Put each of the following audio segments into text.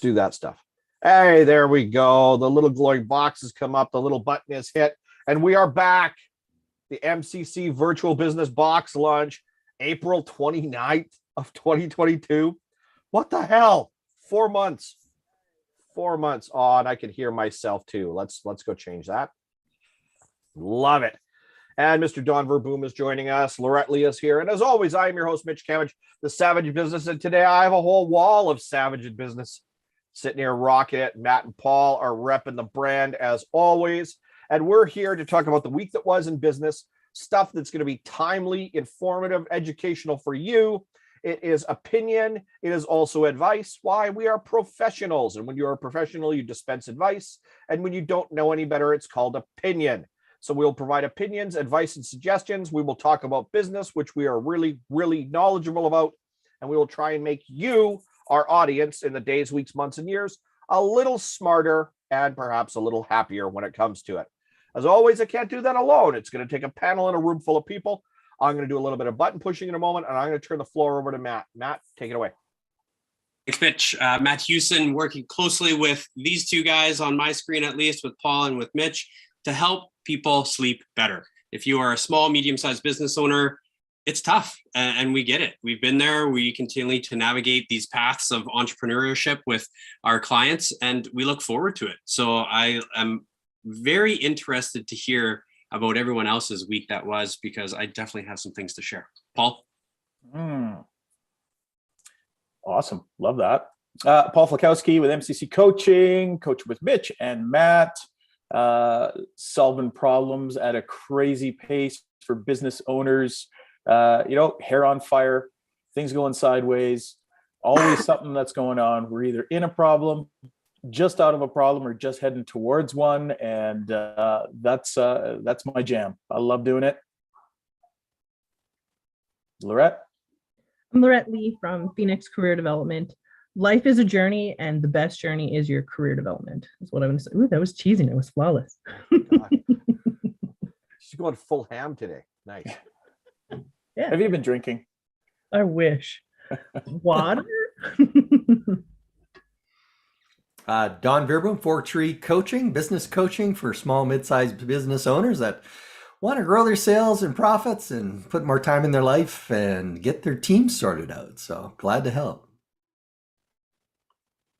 do that stuff. Hey, there we go. The little glowing box has come up. The little button is hit. And we are back. The MCC Virtual Business Box launch, April 29th of 2022. What the hell? 4 months. 4 months. Oh, and I can hear myself too. Let's go change that. Love it. And Mr. Don Verboom is joining us. Lorette Lee is here. And as always, I am your host, Mitch Kamich, the Savage Business. And today I have a whole wall of Savage Business sitting here rocking it. Matt and Paul are repping the brand as always. And we're here to talk about the week that was in business, stuff that's going to be timely, informative, educational for you. It is opinion. It is also advice. Why? We are professionals. And when you're a professional, you dispense advice. And when you don't know any better, it's called opinion. So we'll provide opinions, advice, and suggestions. We will talk about business, which we are really, really knowledgeable about. And we will try and make you, our audience, in the days, weeks, months, and years, a little smarter and perhaps a little happier when it comes to it. As always, I can't do that alone. It's going to take a panel in a room full of people. I'm going to do a little bit of button pushing in a moment, and I'm going to turn the floor over to Matt. Matt, take it away. Thanks, Mitch. Matt Hewson, working closely with these two guys on my screen, at least with Paul and with Mitch, to help people sleep better. If you are a small, medium-sized business owner, it's tough, and we get it. We've been there. We continue to navigate these paths of entrepreneurship with our clients, and we look forward to it. So I am very interested to hear about everyone else's week that was, because I definitely have some things to share. Paul? Awesome. Love that. Paul Flakowski with MCC Coaching with Mitch and Matt, solving problems at a crazy pace for business owners. Hair on fire, things going sideways, always something that's going on. We're either in a problem, just out of a problem, or just heading towards one. And that's my jam. I love doing it. Lorette? I'm Lorette Lee from Phoenix Career Development. Life is a journey, and the best journey is your career development. Is what I'm going to say. Ooh, that was cheesy. That was flawless. She's going full ham today. Nice. Yeah. Have you been drinking? I wish. Water? Don Verboom, Fork Tree Coaching, business coaching for small, mid-sized business owners that want to grow their sales and profits and put more time in their life and get their team sorted out. So glad to help.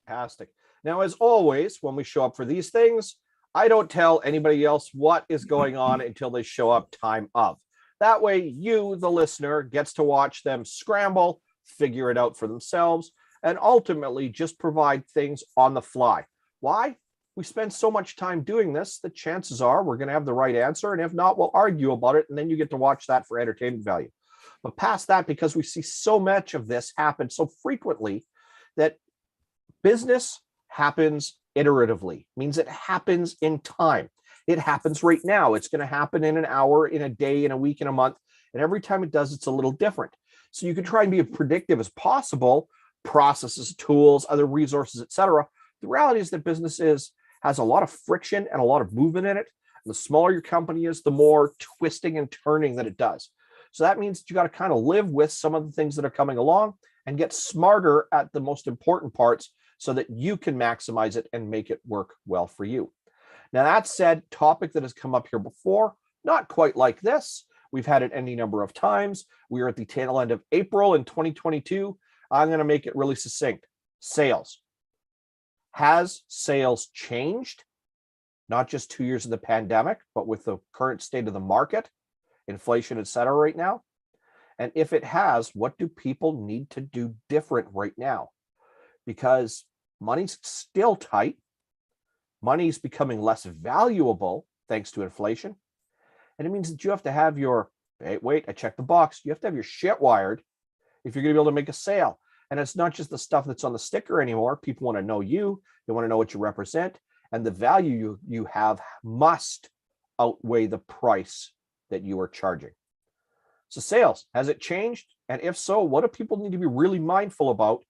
Fantastic. Now, as always, when we show up for these things, I don't tell anybody else what is going on until they show up time of. That way, you, the listener, gets to watch them scramble, figure it out for themselves, and ultimately just provide things on the fly. Why? We spend so much time doing this that chances are we're going to have the right answer. And if not, we'll argue about it. And then you get to watch that for entertainment value. But past that, because we see so much of this happen so frequently, that business happens iteratively, means it happens in time. It happens right now. It's going to happen in an hour, in a day, in a week, in a month. And every time it does, it's a little different. So you can try and be as predictive as possible, processes, tools, other resources, etc. The reality is that business has a lot of friction and a lot of movement in it. And the smaller your company is, the more twisting and turning that it does. So that means that you got to kind of live with some of the things that are coming along and get smarter at the most important parts so that you can maximize it and make it work well for you. Now, that said, topic that has come up here before, not quite like this. We've had it any number of times. We are at the tail end of April in 2022. I'm going to make it really succinct. Sales. Has sales changed? Not just 2 years of the pandemic, but with the current state of the market, inflation, et cetera, right now? And if it has, what do people need to do different right now? Because money's still tight. Money's becoming less valuable thanks to inflation. And it means that you have to have your, hey, wait, I checked the box. You have to have your shit wired if you're going to be able to make a sale. And it's not just the stuff that's on the sticker anymore. People want to know you. They want to know what you represent. And the value you have must outweigh the price that you are charging. So sales, has it changed? And if so, what do people need to be really mindful about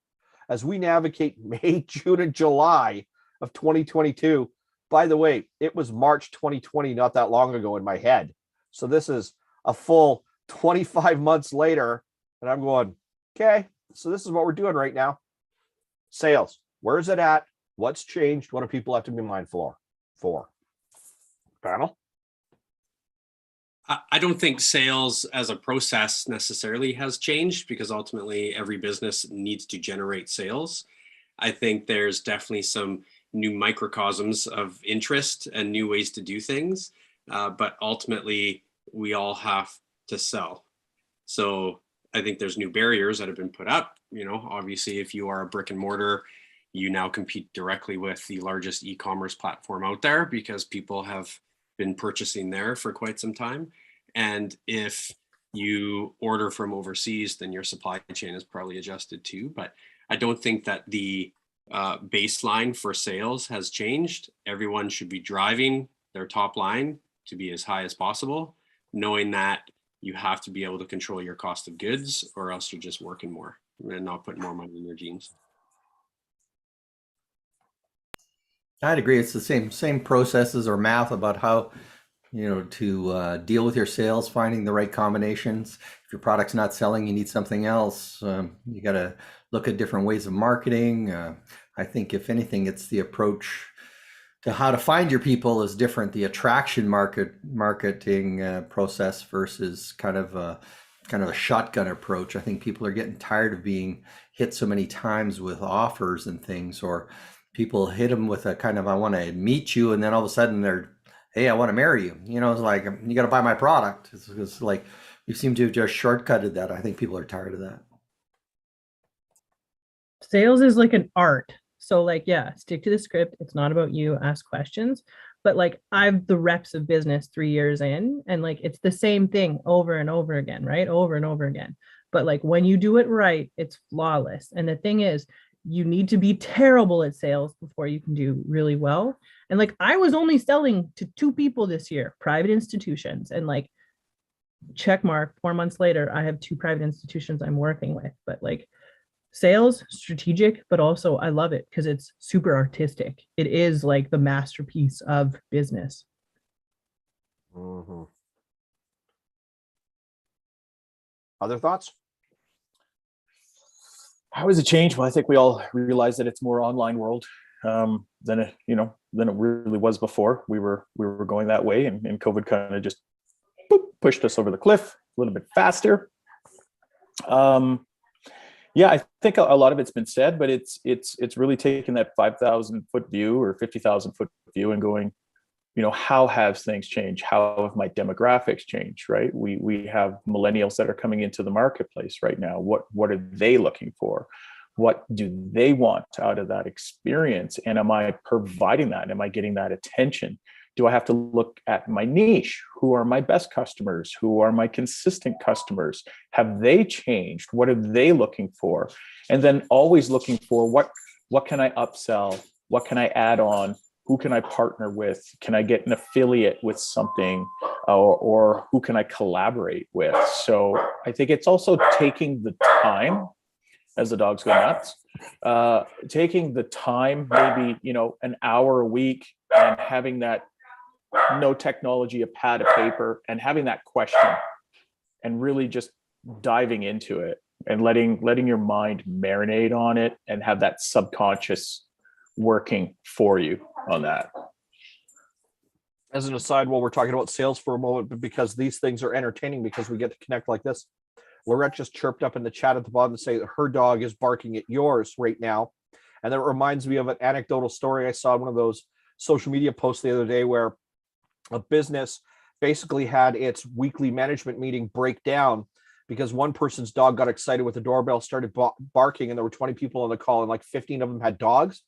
as we navigate May, June, and July of 2022? By the way, it was March 2020 not that long ago in my head. So this is a full 25 months later, and I'm going, okay, so this is what we're doing right now. Sales. Where's it at? What's changed? What do people have to be mindful for? Panel? I don't think sales as a process necessarily has changed, because ultimately every business needs to generate sales. I think there's definitely some new microcosms of interest and new ways to do things. But ultimately, we all have to sell. So I think there's new barriers that have been put up. Obviously, if you are a brick and mortar, you now compete directly with the largest e-commerce platform out there, because people have been purchasing there for quite some time. And if you order from overseas, then your supply chain is probably adjusted too. But I don't think that the baseline for sales has changed. Everyone should be driving their top line to be as high as possible, knowing that you have to be able to control your cost of goods, or else you're just working more and not putting more money in your jeans. I'd agree. It's the same processes or math about how, to deal with your sales, finding the right combinations. If your product's not selling, you need something else. You got to look at different ways of marketing. I think if anything, it's the approach to how to find your people is different. The attraction marketing process versus kind of a shotgun approach. I think people are getting tired of being hit so many times with offers and things, or people hit them with a kind of, I want to meet you, and then all of a sudden they're, hey, I want to marry you. It's like, you got to buy my product. It's like, we seem to have just shortcutted that. I think people are tired of that. Sales is like an art. So like, yeah, stick to the script. It's not about you. Ask questions. But like, I've the reps of business 3 years in, and like, it's the same thing over and over again, right? Over and over again. But like, when you do it right, it's flawless. And the thing is, you need to be terrible at sales before you can do really well. And like, I was only selling to 2 people this year, private institutions, and like, check mark, 4 months later, I have 2 private institutions I'm working with. But like, sales, strategic, but also I love it because it's super artistic. It is like the masterpiece of business. Mm-hmm. Other thoughts? How has it changed? Well, I think we all realize that it's more online world than it really was before. We were going that way, and COVID kind of just pushed us over the cliff a little bit faster. Yeah, I think a lot of it's been said, but it's really taking that 5,000 foot view or 50,000 foot view and going, how have things changed? How have my demographics changed? Right? We have millennials that are coming into the marketplace right now. What are they looking for? What do they want out of that experience? And am I providing that? Am I getting that attention? Do I have to look at my niche? Who are my best customers? Who are my consistent customers? Have they changed? What are they looking for? And then always looking for what can I upsell? What can I add on? Who can I partner with? Can I get an affiliate with something? Or who can I collaborate with? So I think it's also taking the time, as the dogs go nuts, taking the time, maybe, an hour a week, and having that no technology, a pad of paper, and having that question and really just diving into it and letting your mind marinate on it and have that subconscious working for you on that. As an aside, while we're talking about sales for a moment, but because these things are entertaining because we get to connect like this, Lorette just chirped up in the chat at the bottom to say that her dog is barking at yours right now. And that reminds me of an anecdotal story I saw in one of those social media posts the other day where a business basically had its weekly management meeting break down because one person's dog got excited with the doorbell, started barking, and there were 20 people on the call, and like 15 of them had dogs,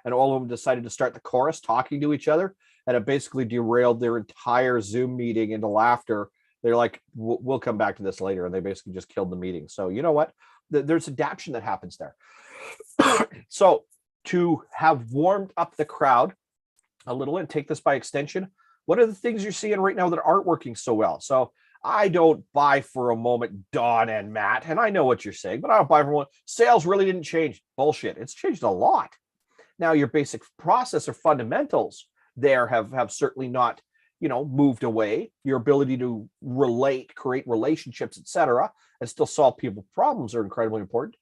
and all of them decided to start the chorus talking to each other, and it basically derailed their entire Zoom meeting into laughter. They're like, we'll come back to this later, and they basically just killed the meeting. So you know what? There's adaptation that happens there. So to have warmed up the crowd a little and take this by extension, what are the things you're seeing right now that aren't working so well? So I don't buy for a moment, Don and Matt, and I know what you're saying, but I don't buy for a moment. Sales really didn't change. Bullshit. It's changed a lot. Now your basic process or fundamentals there have certainly not, moved away. Your ability to relate, create relationships, etc., and still solve people's problems are incredibly important.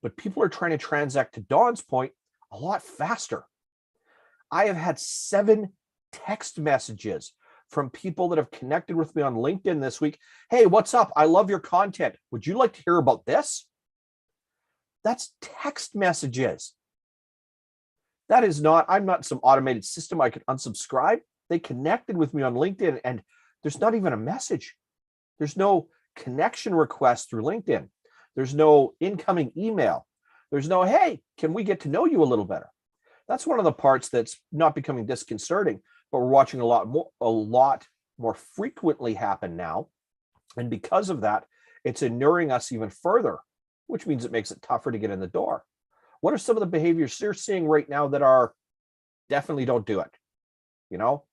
But people are trying to transact, to Don's point, a lot faster. I have had 7 text messages from people that have connected with me on LinkedIn this week. Hey, what's up? I love your content. Would you like to hear about this? That's text messages. That is not, I'm not some automated system I can unsubscribe. They connected with me on LinkedIn and there's not even a message. There's no connection request through LinkedIn. There's no incoming email. There's no, hey, can we get to know you a little better? That's one of the parts that's not becoming disconcerting, but we're watching a lot more frequently happen now. And because of that, it's inuring us even further, which means it makes it tougher to get in the door. What are some of the behaviors you're seeing right now that are definitely don't do it? You know,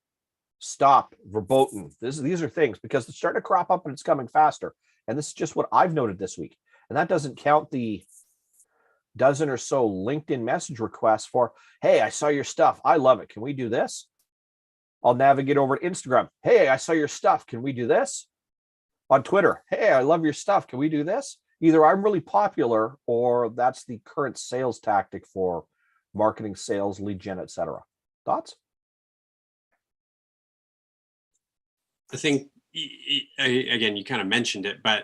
stop, verboten. These are things because it's starting to crop up and it's coming faster. And this is just what I've noted this week. And that doesn't count the dozen or so LinkedIn message requests for, hey, I saw your stuff. I love it. Can we do this? I'll navigate over to Instagram. Hey, I saw your stuff. Can we do this? On Twitter. Hey, I love your stuff. Can we do this? Either I'm really popular or that's the current sales tactic for marketing, sales, lead gen, etc. Thoughts? I think, again, you kind of mentioned it, but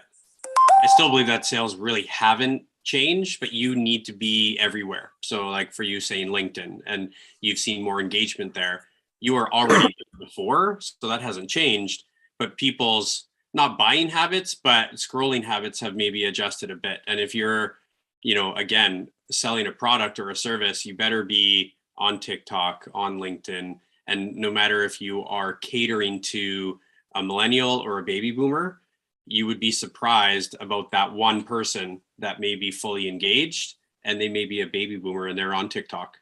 I still believe that sales really haven't changed, but you need to be everywhere. So like for you saying LinkedIn, and you've seen more engagement there, you were already before, so that hasn't changed, but people's not buying habits, but scrolling habits have maybe adjusted a bit. And if you're, again, selling a product or a service, you better be on TikTok, on LinkedIn. And no matter if you are catering to a millennial or a baby boomer, you would be surprised about that one person that may be fully engaged and they may be a baby boomer and they're on TikTok.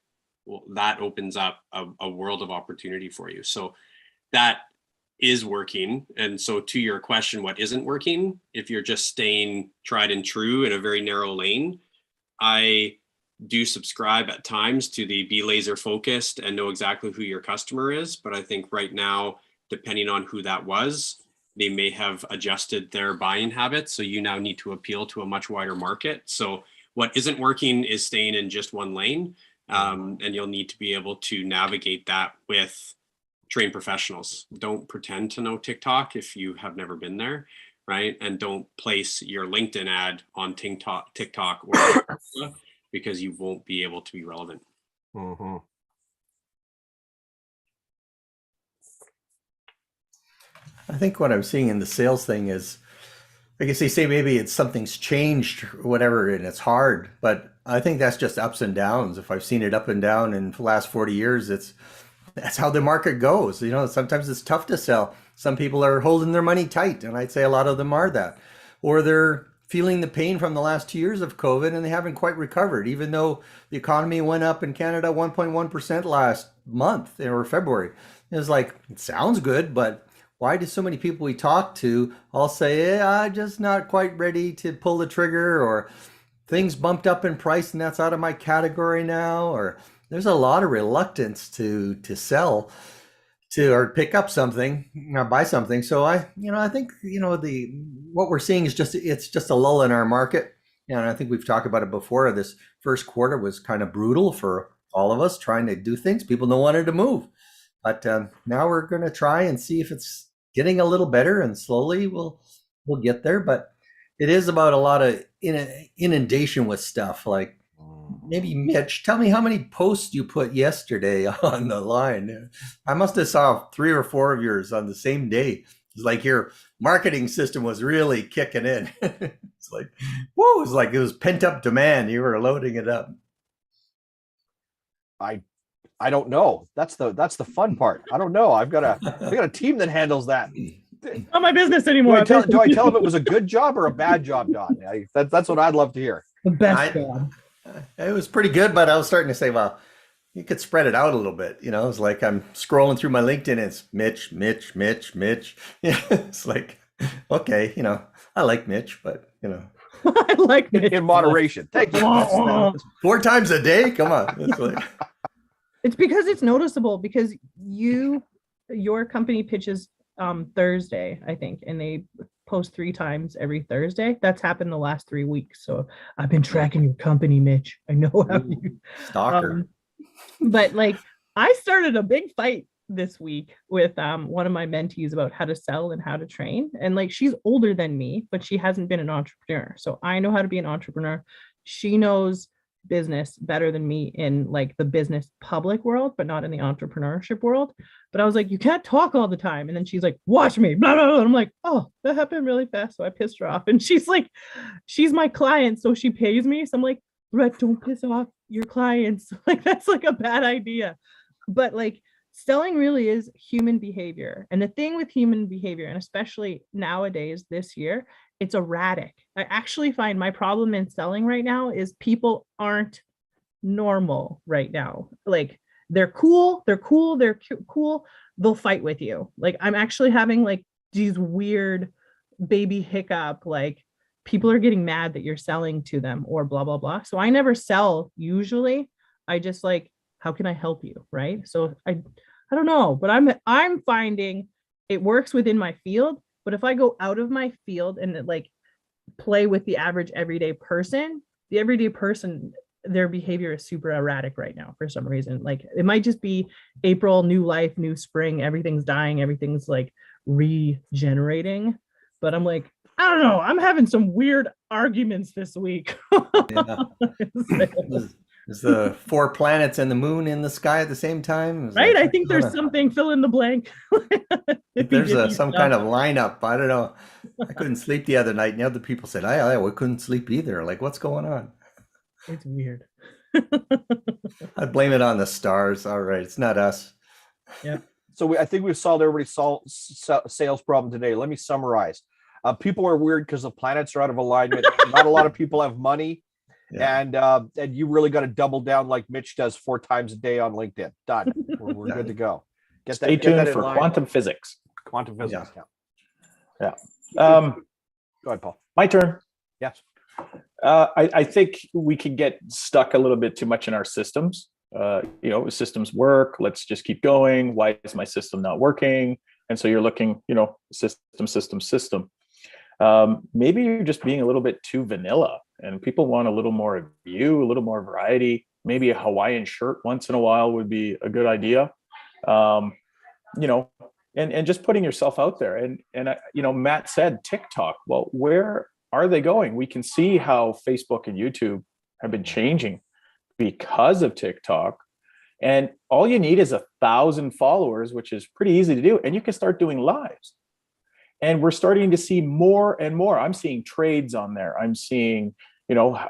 Well, that opens up a world of opportunity for you. So that is working. And so to your question, what isn't working? If you're just staying tried and true in a very narrow lane, I do subscribe at times to the be laser focused and know exactly who your customer is. But I think right now, depending on who that was, they may have adjusted their buying habits. So you now need to appeal to a much wider market. So what isn't working is staying in just one lane. And you'll need to be able to navigate that with trained professionals. Don't pretend to know TikTok if you have never been there, right? And don't place your LinkedIn ad on TikTok or because you won't be able to be relevant. Mm-hmm. I think what I'm seeing in the sales thing is, I guess they say maybe it's something's changed or whatever, and it's hard, but I think that's just ups and downs. If I've seen it up and down in the last 40 years, that's how the market goes. Sometimes it's tough to sell. Some people are holding their money tight, and I'd say a lot of them are that. Or they're feeling the pain from the last 2 years of COVID and they haven't quite recovered, even though the economy went up in Canada 1.1% last month or February. It's like, it sounds good, but why do so many people we talk to all say, I'm just not quite ready to pull the trigger, or things bumped up in price and that's out of my category now, or there's a lot of reluctance to sell or pick up something or buy something. So I think, what we're seeing is it's just a lull in our market. And I think we've talked about it before. This first quarter was kind of brutal for all of us trying to do things. People don't wanted to move. But now we're going to try and see if it's getting a little better, and slowly we'll get there. But it is about a lot of inundation with stuff. Like, maybe Mitch, tell me how many posts you put yesterday on the line. I must have saw 3 or 4 of yours on the same day. It's like your marketing system was really kicking in. It's like, whoa, it's like it was pent up demand. You were loading it up. I don't know. That's the fun part. I don't know. I've got a team that handles that. Not my business anymore. Do I tell them it was a good job or a bad job, Don? That's what I'd love to hear. The best job. It was pretty good, but I was starting to say, well, you could spread it out a little bit. It's like I'm scrolling through my LinkedIn and it's Mitch. Yeah, it's like, okay, I like Mitch, but I like Mitch. In moderation. Thank you. 4 times a day? Come on. It's like, it's because it's noticeable, because your company pitches Thursday, I think, and they post 3 times every Thursday. That's happened the last 3 weeks. So I've been tracking your company, Mitch. I know how you stalker. But like, I started a big fight this week with one of my mentees about how to sell and how to train. And like, she's older than me, but she hasn't been an entrepreneur. So I know how to be an entrepreneur. She knows business better than me in like the business public world, but not in the entrepreneurship world. But I was like, you can't talk all the time. And then she's like, watch me, blah, blah, blah. And I'm like, oh, that happened really fast. So I pissed her off. And she's like, she's my client, so she pays me. So I'm like, Brett, don't piss off your clients. Like, that's like a bad idea. But like, selling really is human behavior. And the thing with human behavior, and especially nowadays, this year, it's erratic. I actually find my problem in selling right now is people aren't normal right now. Like, they're cool, they'll fight with you. Like, I'm actually having like these weird baby hiccup, like people are getting mad that you're selling to them or blah, blah, blah. So I never sell usually. I just like, how can I help you? Right. So I don't know, but I'm finding it works within my field. But if I go out of my field and like play with the average everyday person, their behavior is super erratic right now for some reason. Like, it might just be April, new life, new spring, everything's dying, everything's like regenerating. But I'm like, I don't know. I'm having some weird arguments this week. Yeah. Is the 4 planets and the moon in the sky at the same time? Right? I think there's something, fill in the blank. There's some kind of lineup. I don't know. I couldn't sleep the other night, and the other people said, we couldn't sleep either. Like, what's going on? It's weird. I'd blame it on the stars. All right. It's not us. Yeah. So I think we've solved everybody's sales problem today. Let me summarize. People are weird because the planets are out of alignment. Not a lot of people have money. Yeah. And you really got to double down like Mitch does 4 times a day on LinkedIn. Done. We're good to go. Stay tuned for quantum physics. Quantum physics. Yeah. Go ahead, Paul. My turn. Yes. I think we can get stuck a little bit too much in our systems. Systems work. Let's just keep going. Why is my system not working? And so you're looking, system. Maybe you're just being a little bit too vanilla, and people want a little more of you, a little more variety. Maybe a Hawaiian shirt once in a while would be a good idea. And just putting yourself out there. And Matt said TikTok. Well, where are they going? We can see how Facebook and YouTube have been changing because of TikTok. And all you need is 1,000 followers, which is pretty easy to do. And you can start doing lives. And we're starting to see more and more. I'm seeing trades on there. I'm seeing,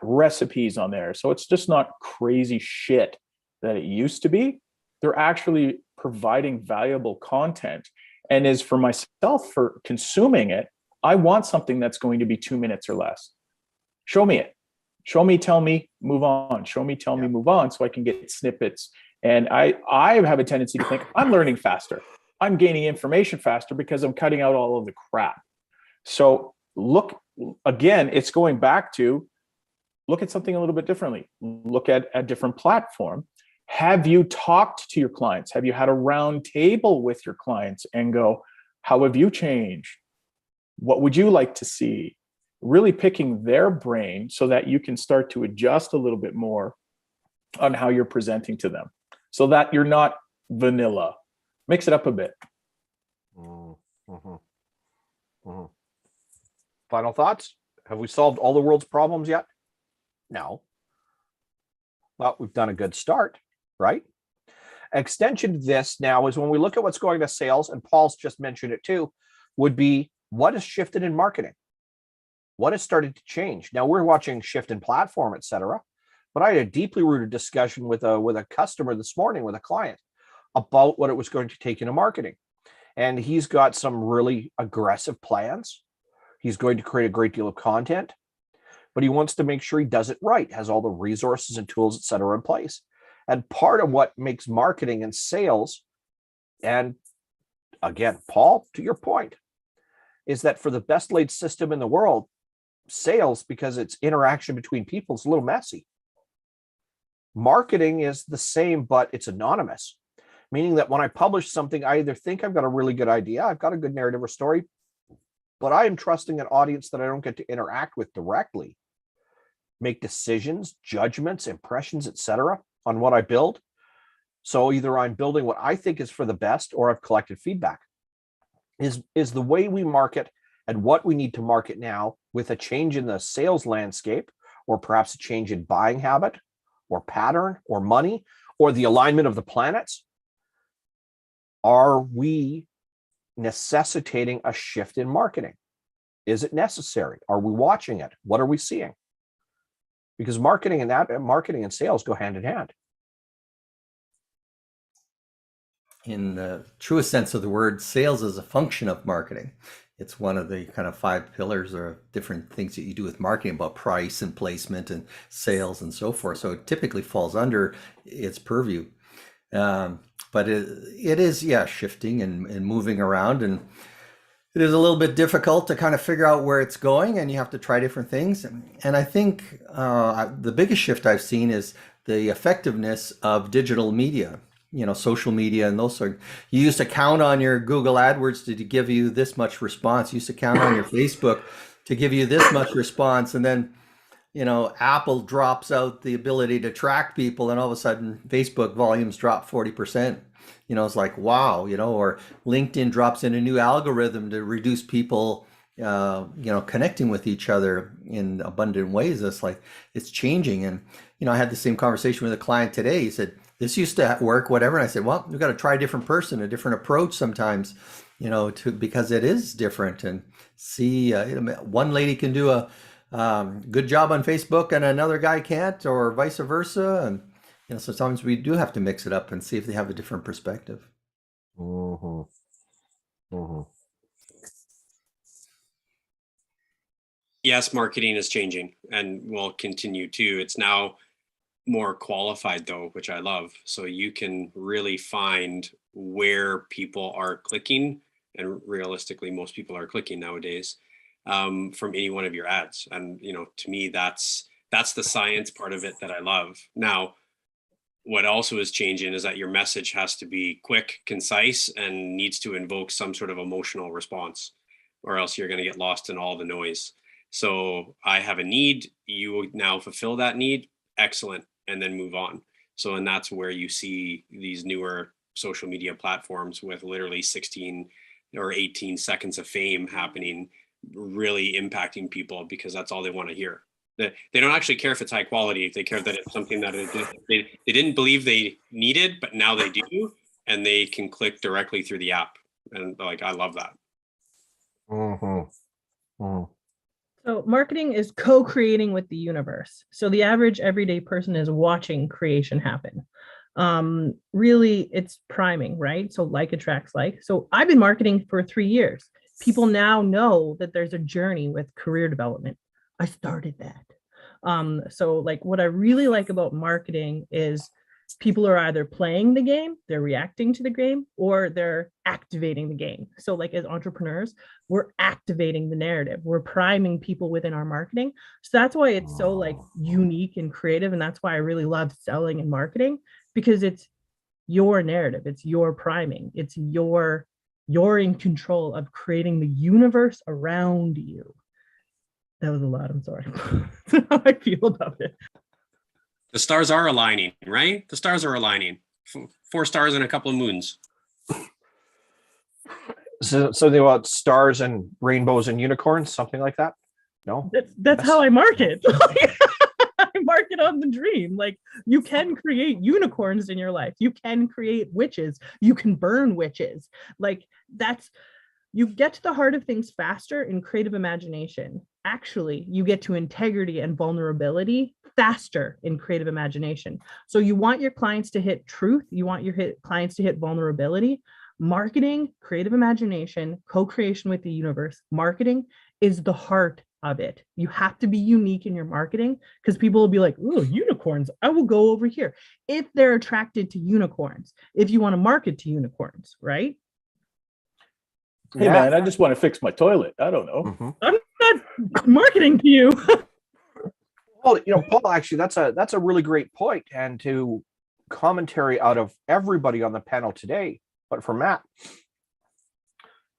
recipes on there. So it's just not crazy shit that it used to be. They're actually providing valuable content. And as for myself, for consuming it, I want something that's going to be 2 minutes or less. Show me it. Show me, tell me, move on. Show me, tell me, move on, so I can get snippets. And I have a tendency to think I'm learning faster. I'm gaining information faster because I'm cutting out all of the crap. So look, again, it's going back to look at something a little bit differently. Look at a different platform. Have you talked to your clients? Have you had a round table with your clients and go, how have you changed? What would you like to see? Really picking their brain so that you can start to adjust a little bit more on how you're presenting to them so that you're not vanilla. Mix it up a bit. Mm-hmm. Mm-hmm. Final thoughts? Have we solved all the world's problems yet? No. Well, we've done a good start, right? Extension to this now is when we look at what's going to sales, and Paul's just mentioned it too, would be what has shifted in marketing? What has started to change? Now we're watching shift in platform, et cetera, but I had a deeply rooted discussion with a customer this morning, with a client, about what it was going to take into marketing. And he's got some really aggressive plans. He's going to create a great deal of content, but he wants to make sure he does it right, has all the resources and tools, et cetera, in place. And part of what makes marketing and sales, and again, Paul, to your point, is that for the best laid system in the world, sales, because it's interaction between people, is a little messy. Marketing is the same, but it's anonymous, meaning that when I publish something, I either think I've got a really good idea, I've got a good narrative or story, but I am trusting an audience that I don't get to interact with directly, make decisions, judgments, impressions, etc., on what I build. So either I'm building what I think is for the best, or I've collected feedback. Is the way we market and what we need to market now, with a change in the sales landscape, or perhaps a change in buying habit or pattern or money or the alignment of the planets, are we necessitating a shift in marketing? Is it necessary? Are we watching it? What are we seeing? Because marketing and sales go hand in hand. In the truest sense of the word, sales is a function of marketing. It's one of the kind of 5 pillars or different things that you do with marketing, about price and placement and sales and so forth. So it typically falls under its purview. But it is, shifting and moving around. And it is a little bit difficult to kind of figure out where it's going, and you have to try different things. And I think the biggest shift I've seen is the effectiveness of digital media. Social media and those sort. You used to count on your Google AdWords to give you this much response. You used to count on your Facebook to give you this much response. And then, Apple drops out the ability to track people, and all of a sudden Facebook volumes drop 40%. It's like, wow, or LinkedIn drops in a new algorithm to reduce people, connecting with each other in abundant ways. It's changing. And, I had the same conversation with a client today. He said, this used to work, whatever. And I said, well, we've got to try a different person, a different approach sometimes, because it is different. And see, one lady can do a good job on Facebook and another guy can't, or vice versa. And, sometimes we do have to mix it up and see if they have a different perspective. Mm-hmm. Mm-hmm. Yes, marketing is changing and will continue to. It's now more qualified though, which I love. So you can really find where people are clicking, and realistically, most people are clicking nowadays from any one of your ads. And to me, that's the science part of it that I love. Now, what also is changing is that your message has to be quick, concise, and needs to invoke some sort of emotional response, or else you're going to get lost in all the noise. So I have a need, you now fulfill that need, excellent, and then move on. So, and that's where you see these newer social media platforms with literally 16 or 18 seconds of fame happening, really impacting people, because that's all they want to hear. They don't actually care if it's high quality. They care that it's something that they didn't believe they needed, but now they do, and they can click directly through the app. And I love that. Mm-hmm. Mm-hmm. So marketing is co-creating with the universe. So the average everyday person is watching creation happen. Really, it's priming, right? So like attracts like. So I've been marketing for 3 years. People now know that there's a journey with career development. I started that. So what I really like about marketing is people are either playing the game, they're reacting to the game, or they're activating the game. So as entrepreneurs, we're activating the narrative. We're priming people within our marketing. So that's why it's so unique and creative. And that's why I really love selling and marketing, because it's your narrative. It's your priming. It's you're in control of creating the universe around you. That was a lot. I'm sorry. That's how I feel about it. The stars are aligning, right? The stars are aligning. 4 stars and a couple of moons. So something about stars and rainbows and unicorns, something like that? No? That's how I market. I market on the dream. You can create unicorns in your life. You can create witches. You can burn witches. You get to the heart of things faster in creative imagination. Actually, you get to integrity and vulnerability faster in creative imagination. So you want your clients to hit truth. You want your clients to hit vulnerability. Marketing, creative imagination, co-creation with the universe. Marketing is the heart of it. You have to be unique in your marketing, because people will be like, "Ooh, unicorns, I will go over here." If they're attracted to unicorns, if you want to market to unicorns, right? Hey, man, I just want to fix my toilet. I don't know. Mm-hmm. I'm not marketing to you. Well, Paul, actually, that's a really great point, and to commentary out of everybody on the panel today, but for Matt,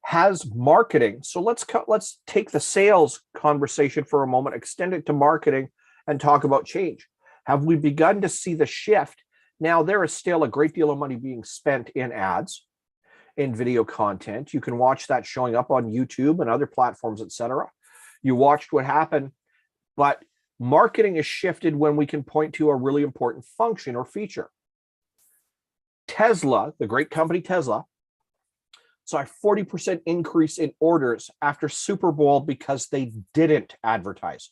has marketing. So let's take the sales conversation for a moment, extend it to marketing, and talk about change. Have we begun to see the shift Now, there is still a great deal of money being spent in ads, in video content. You can watch that showing up on YouTube and other platforms, etc. You watched what happened, but marketing is shifted when we can point to a really important function or feature. Tesla, the great company Tesla, saw a 40% increase in orders after Super Bowl because they didn't advertise.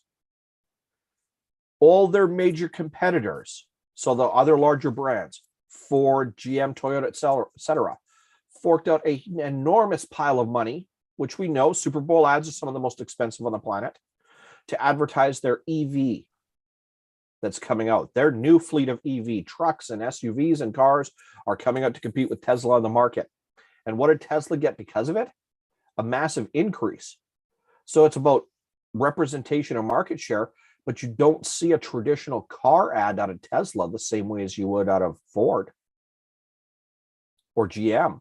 All their major competitors, so the other larger brands, Ford, GM, Toyota, etc., forked out an enormous pile of money, which we know Super Bowl ads are some of the most expensive on the planet, to advertise their EV that's coming out. Their new fleet of EV trucks and SUVs and cars are coming out to compete with Tesla on the market. And what did Tesla get because of it? A massive increase. So it's about representation of market share, but you don't see a traditional car ad out of Tesla the same way as you would out of Ford or GM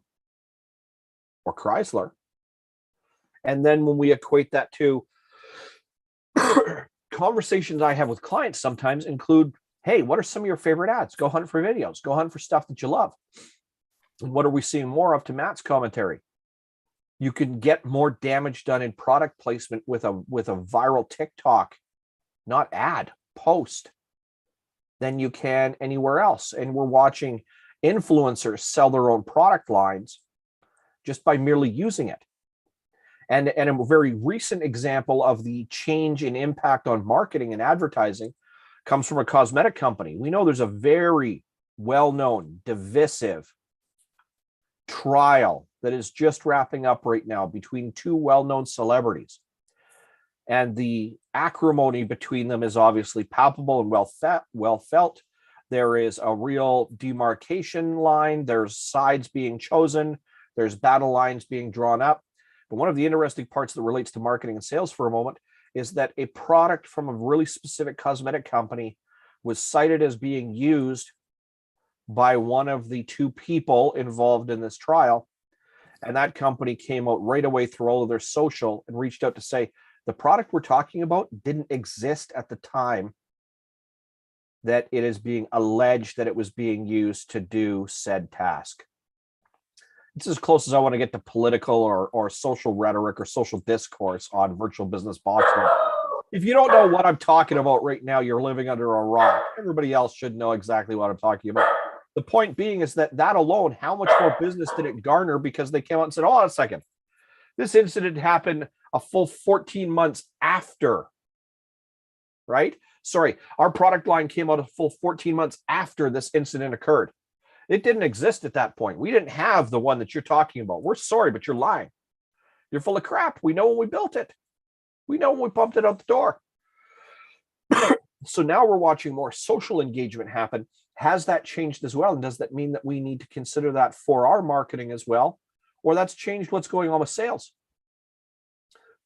or Chrysler. And then when we equate that to conversations I have with clients sometimes include, hey, what are some of your favorite ads? Go hunt for videos. Go hunt for stuff that you love. And what are we seeing more of, to Matt's commentary? You can get more damage done in product placement with a viral TikTok, not ad, post, than you can anywhere else. And we're watching influencers sell their own product lines just by merely using it. And a very recent example of the change in impact on marketing and advertising comes from a cosmetic company. We know there's a very well-known, divisive trial that is just wrapping up right now between two well-known celebrities. And the acrimony between them is obviously palpable and well felt. There is a real demarcation line. There's sides being chosen. There's battle lines being drawn up. But one of the interesting parts that relates to marketing and sales for a moment is that a product from a really specific cosmetic company was cited as being used by one of the two people involved in this trial. And that company came out right away through all of their social and reached out to say, the product we're talking about didn't exist at the time that it is being alleged that it was being used to do said task. It's as close as I want to get to political or social rhetoric or social discourse on Virtual Business Boxing. If you don't know what I'm talking about right now, you're living under a rock. Everybody else should know exactly what I'm talking about. The point being is that alone, how much more business did it garner because they came out and said, hold on a second, this incident happened a full 14 months after, right? Sorry, our product line came out a full 14 months after this incident occurred. It didn't exist at that point. We didn't have the one that you're talking about. We're sorry, but you're lying. You're full of crap. We know when we built it. We know when we pumped it out the door. So now we're watching more social engagement happen. Has that changed as well? And does that mean that we need to consider that for our marketing as well? Or that's changed what's going on with sales?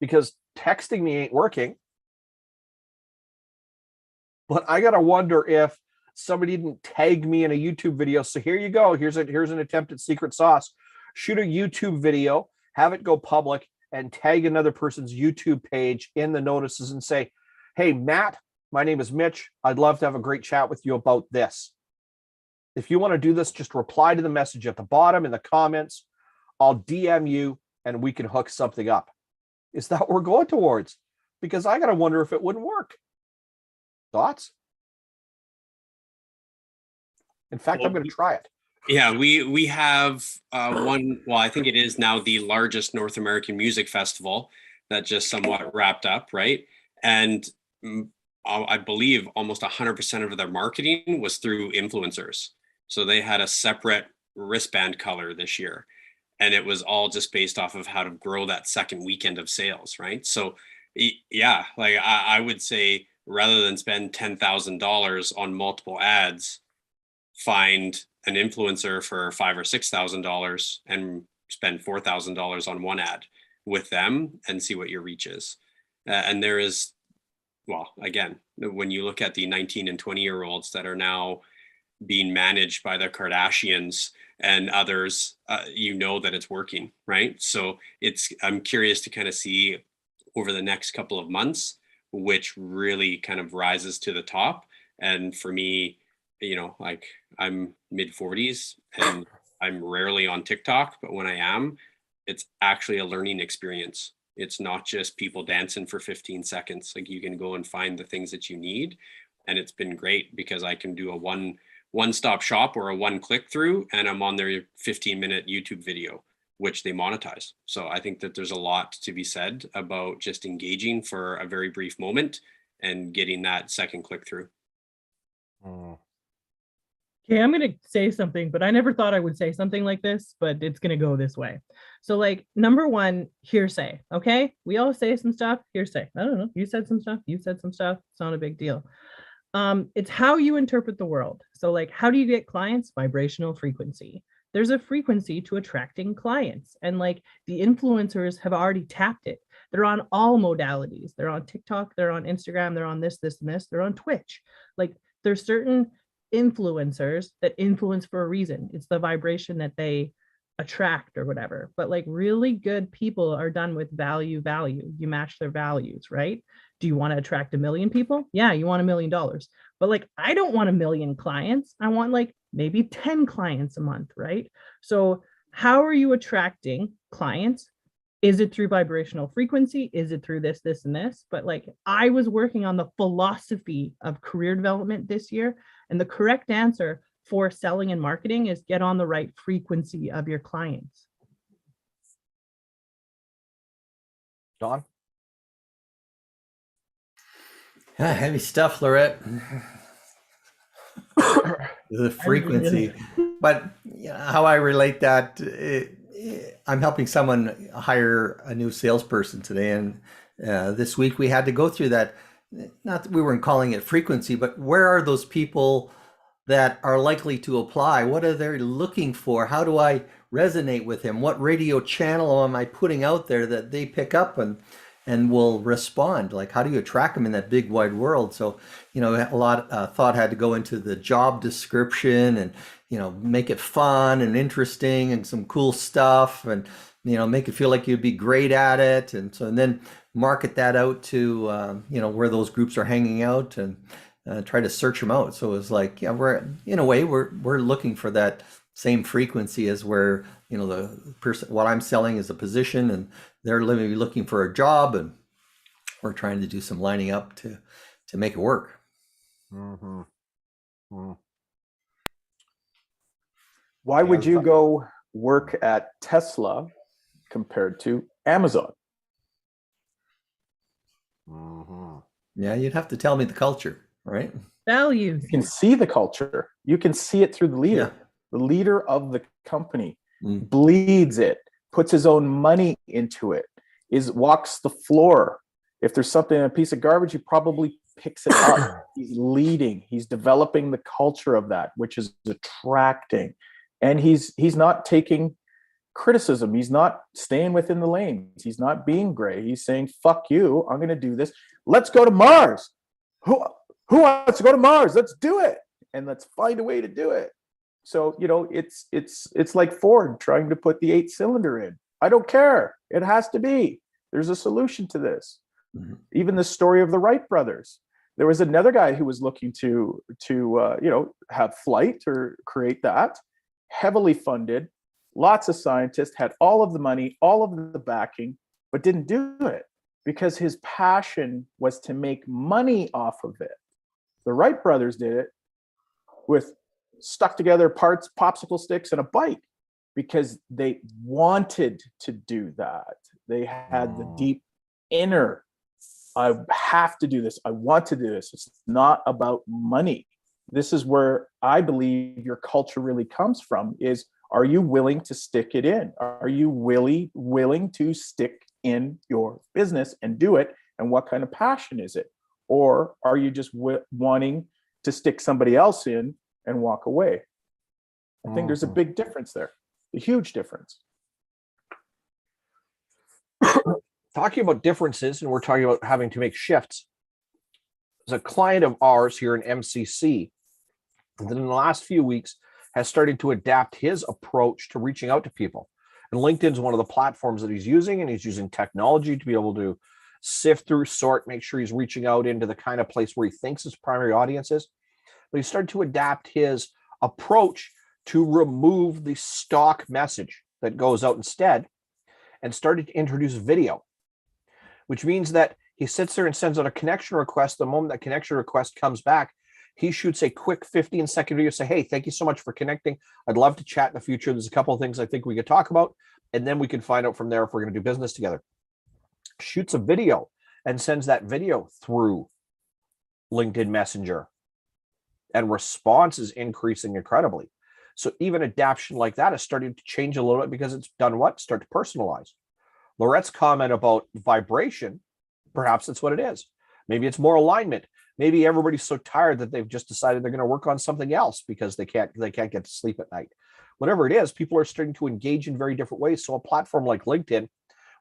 Because texting me ain't working. But I got to wonder if somebody didn't tag me in a YouTube video. So here you go. Here's an attempt at secret sauce. Shoot a YouTube video, have it go public, and tag another person's YouTube page in the notices and say, hey, Matt, my name is Mitch. I'd love to have a great chat with you about this. If you want to do this, just reply to the message at the bottom in the comments. I'll DM you and we can hook something up. Is that what we're going towards? Because I got to wonder if it wouldn't work. Thoughts? In fact, I'm going to try it. Yeah, we have one, well, I think it is now the largest North American music festival that just somewhat wrapped up, right? And I believe almost 100% of their marketing was through influencers. So they had a separate wristband color this year. And it was all just based off of how to grow that second weekend of sales, right? So yeah, like I would say, rather than spend $10,000 on multiple ads, find an influencer for $5,000 or $6,000 and spend $4,000 on one ad with them and see what your reach is. And there is, well, again, when you look at the 19 and 20-year-olds that are now being managed by the Kardashians and others, you know that it's working, right? So I'm curious to kind of see over the next couple of months, which really kind of rises to the top. And for me, like I'm mid 40s and I'm rarely on TikTok, but when I am, it's actually a learning experience. It's not just people dancing for 15 seconds. Like you can go and find the things that you need. And it's been great because I can do a one-stop shop or a one click through, and I'm on their 15-minute YouTube video, which they monetize. So I think that there's a lot to be said about just engaging for a very brief moment and getting that second click through. Okay, I'm going to say something, but I never thought I would say something like this, but it's going to go this way. So like, number one, hearsay. Okay. We all say some stuff, hearsay. I don't know. You said some stuff. You said some stuff. It's not a big deal. It's how you interpret the world. So like, how do you get clients? Vibrational frequency. There's a frequency to attracting clients. And like the influencers have already tapped it. They're on all modalities. They're on TikTok. They're on Instagram. They're on this, and this. They're on Twitch. Like there's certain influencers that influence for a reason. It's the vibration that they attract or whatever. But like really good people are done with value. You match their values, right? Do you want to attract 1 million people? Yeah, you want $1 million. But like, I don't want 1 million clients. I want like maybe 10 clients a month, right? So how are you attracting clients? Is it through vibrational frequency? Is it through this, and this? But like, I was working on the philosophy of career development this year. And the correct answer for selling and marketing is get on the right frequency of your clients. Don? Yeah, heavy stuff, Lorette. The frequency. But how I relate that, I'm helping someone hire a new salesperson today. And this week we had to go through that. Not that we weren't calling it frequency, but where are those people that are likely to apply? What are they looking for? How do I resonate with him? What radio channel am I putting out there that they pick up and will respond? Like, how do you attract them in that big wide world? So, a lot of thought had to go into the job description and, make it fun and interesting and some cool stuff and, make it feel like you'd be great at it. And then market that out to, where those groups are hanging out and try to search them out. So it's like, yeah, we're looking for that same frequency as where, the person, what I'm selling is a position and they're looking for a job, and we're trying to do some lining up to make it work. Mm-hmm. Mm. Why would you go work at Tesla compared to Amazon? Mm-hmm. Yeah, you'd have to tell me the culture, right? Values. You can see the culture. You can see it through the leader. Yeah. The leader of the company bleeds it, puts his own money into it, walks the floor. If there's something in a piece of garbage, he probably picks it up. He's leading. He's developing the culture of that, which is attracting. And he's not taking criticism. He's not staying within the lanes. He's not being gray. He's saying, fuck you, I'm going to do this. Let's go to Mars. Who wants to go to Mars? Let's do it. And let's find a way to do it. So, it's like Ford trying to put the 8-cylinder in. I don't care. It has to be. There's a solution to this. Mm-hmm. Even the story of the Wright brothers. There was another guy who was looking to have flight or create that. Heavily funded, lots of scientists, had all of the money, all of the backing, but didn't do it because his passion was to make money off of it. The Wright brothers did it with stuck together parts, popsicle sticks, and a bike because they wanted to do that. They had the deep inner, I have to do this. I want to do this. It's not about money. This is where I believe your culture really comes from is, are you willing to stick it in? Are you willing to stick in your business and do it? And what kind of passion is it? Or are you just wanting to stick somebody else in and walk away? I think there's a big difference there, a huge difference. Talking about differences, and we're talking about having to make shifts. There's a client of ours here in MCC that in the last few weeks has started to adapt his approach to reaching out to people. And LinkedIn's one of the platforms that he's using, and he's using technology to be able to sift through, sort, make sure he's reaching out into the kind of place where he thinks his primary audience is. but he started to adapt his approach to remove the stock message that goes out instead and started to introduce video, which means that he sits there and sends out a connection request. The moment that connection request comes back, he shoots a quick 15-second video, say, hey, thank you so much for connecting. I'd love to chat in the future. There's a couple of things I think we could talk about, and then we can find out from there if we're going to do business together. Shoots a video and sends that video through LinkedIn Messenger, and response is increasing incredibly. So even adaptation like that is starting to change a little bit because it's done what? Start to personalize. Laurette's comment about vibration, perhaps that's what it is. Maybe it's more alignment. Maybe everybody's so tired that they've just decided they're going to work on something else because they can't get to sleep at night. Whatever it is, people are starting to engage in very different ways. So a platform like LinkedIn,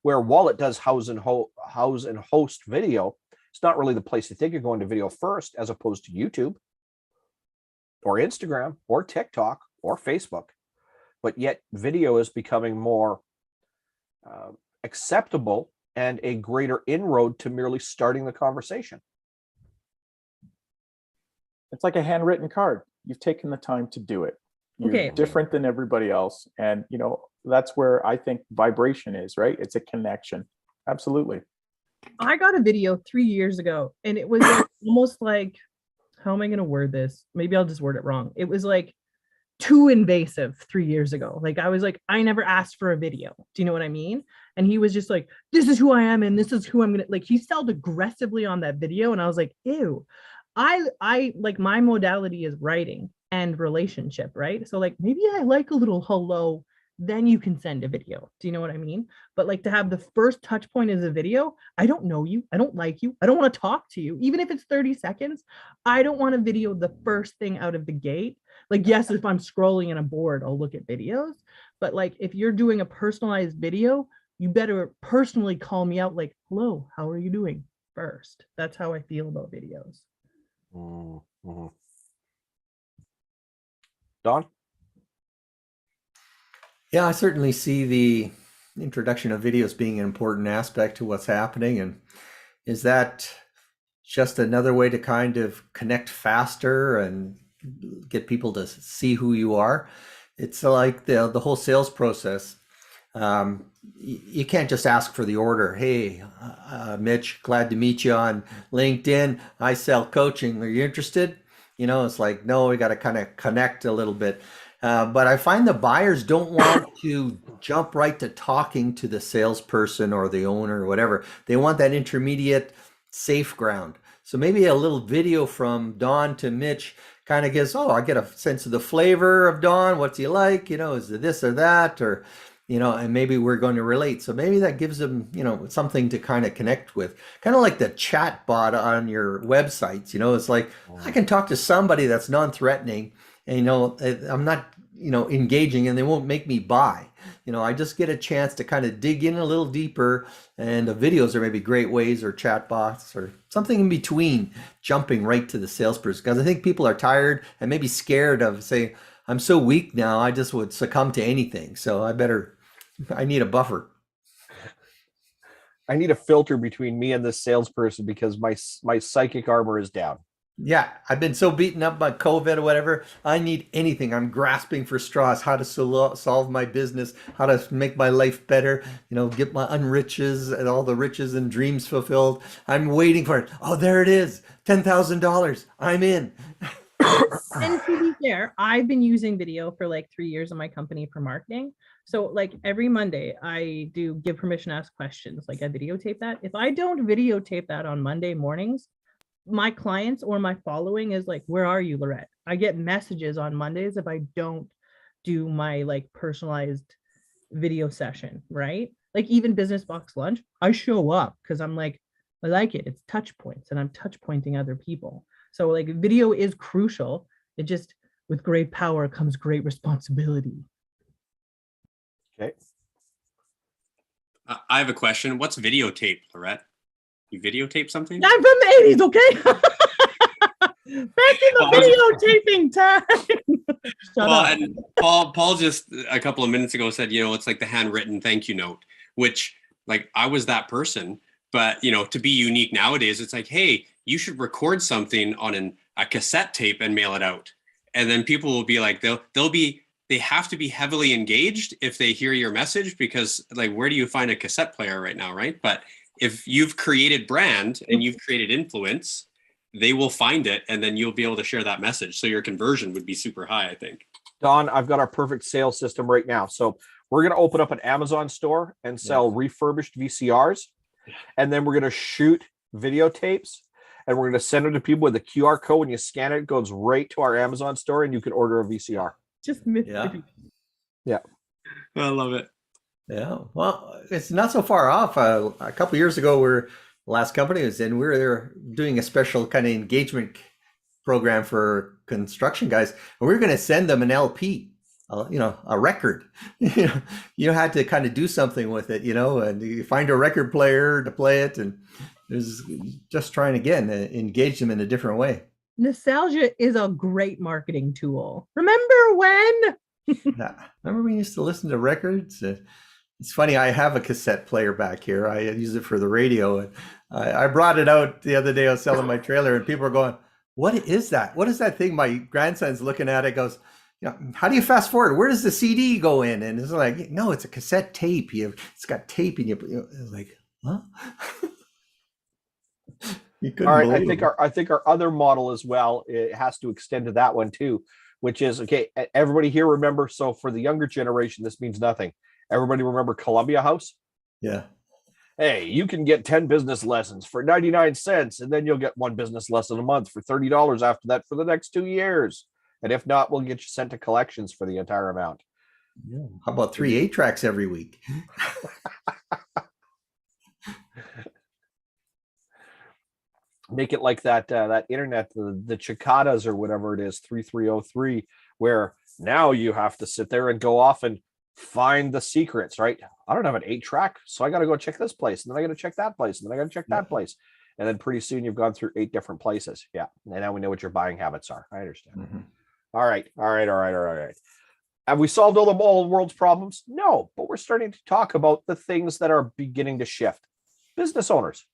where while it does house and host video, it's not really the place to think of going to video first, as opposed to YouTube or Instagram or TikTok or Facebook. But yet video is becoming more acceptable and a greater inroad to merely starting the conversation. It's like a handwritten card. You've taken the time to do it. You're different than everybody else. And, you know, that's where I think vibration is, right? It's a connection. Absolutely. I got a video 3 years ago, and it was like, almost like, how am I going to word this? Maybe I'll just word it wrong. It was like too invasive 3 years ago. Like, I was like, I never asked for a video. Do you know what I mean? And he was just like, this is who I am, and this is who I'm going to, like, he sounded aggressively on that video. And I was like, ew. I like, my modality is writing and relationship, right? So like, maybe I like a little hello, then you can send a video. Do you know what I mean? But like, to have the first touch point as a video, I don't know you, I don't like you, I don't want to talk to you, even if it's 30 seconds. I don't want a video the first thing out of the gate. Like, yes, if I'm scrolling and I'm bored, I'll look at videos. But like, if you're doing a personalized video, you better personally call me out, like, hello, how are you doing first? That's how I feel about videos. Mm-hmm. Don? Yeah, I certainly see the introduction of videos being an important aspect to what's happening. And is that just another way to kind of connect faster and get people to see who you are? It's like the whole sales process. You can't just ask for the order. Hey, Mitch, glad to meet you on LinkedIn. I sell coaching. Are you interested? You know, it's like, no, we got to kind of connect a little bit. But I find the buyers don't want to jump right to talking to the salesperson or the owner or whatever. They want that intermediate safe ground. So maybe a little video from Don to Mitch kind of gives, I get a sense of the flavor of Don. What's he like? You know, is it this or that? Or, you know, and maybe we're going to relate. So maybe that gives them, you know, something to kind of connect with. Kind of like the chat bot on your websites. You know, it's like, I can talk to somebody that's non-threatening, and, you know, I'm not, you know, engaging, and they won't make me buy. You know, I just get a chance to kind of dig in a little deeper, and the videos are maybe great ways, or chat bots or something in between, jumping right to the salesperson. Because I think people are tired and maybe scared of saying, I'm so weak now, I just would succumb to anything. So I need a buffer. I need a filter between me and this salesperson because my psychic armor is down. Yeah, I've been so beaten up by COVID or whatever. I need anything. I'm grasping for straws, how to solve my business, how to make my life better, you know, get my unriches and all the riches and dreams fulfilled. I'm waiting for it. Oh, there it is. $10,000. I'm in. And to be fair, I've been using video for like 3 years in my company for marketing. So like every Monday I do give permission to ask questions. Like, I videotape that. If I don't videotape that on Monday mornings, my clients or my following is like, where are you, Lorette? I get messages on Mondays if I don't do my like personalized video session, right? Like, even Business Box Lunch, I show up because I'm like, I like it. It's touch points, and I'm touch pointing other people. So like, video is crucial. It just, with great power comes great responsibility. Okay. I have a question. What's videotape, Lorette? You videotape something? I'm from the 80s, okay? Back in the videotaping time. Shut up. And Paul just a couple of minutes ago said, you know, it's like the handwritten thank you note, which, like, I was that person. But, you know, to be unique nowadays, it's like, hey, you should record something on a cassette tape and mail it out. And then people will be like, they have to be heavily engaged if they hear your message, because like, where do you find a cassette player right now, right? But if you've created brand and you've created influence, they will find it, and then you'll be able to share that message. So your conversion would be super high, I think. Don, I've got our perfect sales system right now. So we're going to open up an Amazon store and sell refurbished VCRs. And then we're going to shoot videotapes, and we're going to send them to people with a QR code. When you scan it, it goes right to our Amazon store, and you can order a VCR. Just miss Yeah. I love it. Yeah, well, it's not so far off. A couple of years ago, the last company I was in, we were doing a special kind of engagement program for construction guys, and we were going to send them an LP, a record. You had to kind of do something with it, and you find a record player to play it, and there's just trying again to engage them in a different way. Nostalgia is a great marketing tool. Remember when? Remember we used to listen to records? It's funny, I have a cassette player back here. I use it for the radio. And I brought it out the other day. I was selling my trailer, and people are going, "What is that? What is that thing?" My grandson's looking at it, goes, "How do you fast forward? Where does the CD go in?" And it's like, no, it's a cassette tape. It's got tape, and it's like, huh? All right, I think our other model as well, it has to extend to that one too, which is, okay, everybody here remember, so for the younger generation, this means nothing. Everybody remember Columbia House? Yeah. Hey, you can get 10 business lessons for 99 cents, and then you'll get one business lesson a month for $30 after that for the next 2 years. And if not, we'll get you sent to collections for the entire amount. Yeah. How about 3 8-tracks every week? Make it like that internet, the Cicadas or whatever it is, 3303, where now you have to sit there and go off and find the secrets, right? I don't have an 8-track, so I got to go check this place, and then I got to check that place, and then I got to check that place. And then pretty soon you've gone through 8 different places. Yeah. And now we know what your buying habits are. I understand. Mm-hmm. All right. Have we solved all the world's problems? No, but we're starting to talk about the things that are beginning to shift. Business owners,